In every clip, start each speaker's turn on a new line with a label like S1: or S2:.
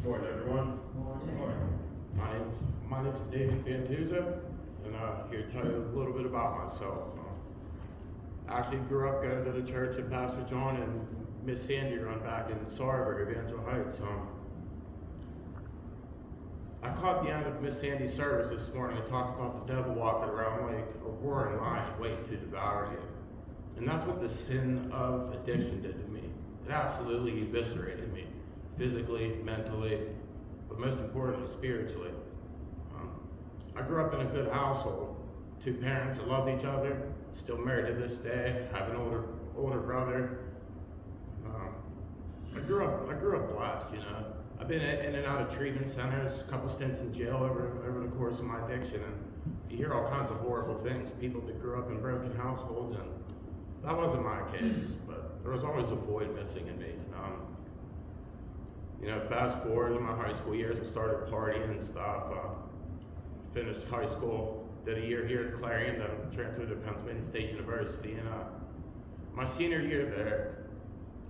S1: Morning, everyone. My name's AG Fantuzzo, and I'm here to tell you a little bit about myself. I actually grew up going to the church that Pastor John and Miss Sandy run back in Sarver, Evangel Heights. I caught the end of Miss Sandy's service this morning and talked about the devil walking around like a roaring lion waiting to devour you. And that's what the sin of addiction did to me. It absolutely eviscerated me, physically, mentally, but most importantly, spiritually. I grew up in a good household. Two parents that loved each other, still married to this day, have an older brother. I grew up blessed, you know. I've been in and out of treatment centers, a couple stints in jail over the course of my addiction, and you hear all kinds of horrible things, people that grew up in broken households, and that wasn't my case, but there was always a void missing in me. Fast forward to my high school years, I started partying and stuff. Finished high school, did a year here at Clarion, then transferred to Pennsylvania State University, and my senior year there,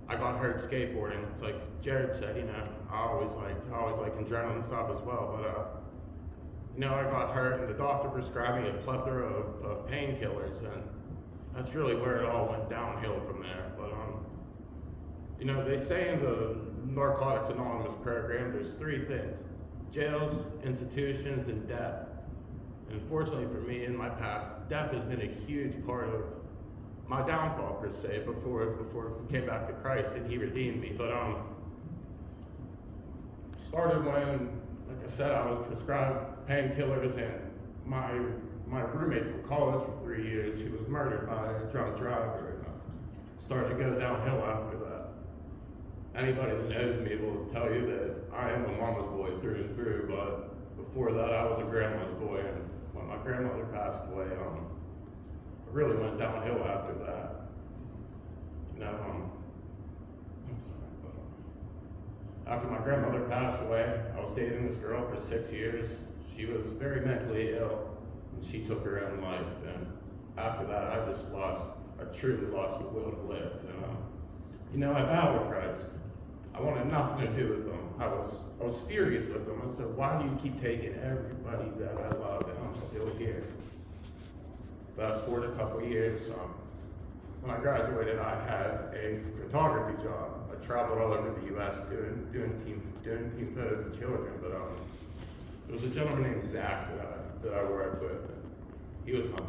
S1: I got hurt skateboarding. It's like Jared said, I always like adrenaline and stuff as well, but I got hurt, and the doctor prescribed me a plethora of painkillers, and that's really where it all went downhill from there. But they say in the Narcotics Anonymous program, there's three things: jails, institutions, and death. And unfortunately for me, in my past, death has been a huge part of my downfall, per se, before I came back to Christ and He redeemed me. But started when, like I said, I was prescribed painkillers, and my roommate from college for 3 years, she was murdered by a drunk driver, and started to go downhill after that. Anybody that knows me will tell you that I am a mama's boy through and through, but before that I was a grandma's boy, and when my grandmother passed away, it really went downhill after that. I'm sorry, but after my grandmother passed away, I was dating this girl for 6 years. She was very mentally ill, and she took her own life, and after that I truly lost the will to live. And I vowed to Christ. I wanted nothing to do with them. I was furious with them. I said, why do you keep taking everybody that I love, and I'm still here? Fast forward a couple years, when I graduated, I had a photography job. I traveled all over the U.S. doing team photos of children. But there was a gentleman named Zach that I worked with. He was my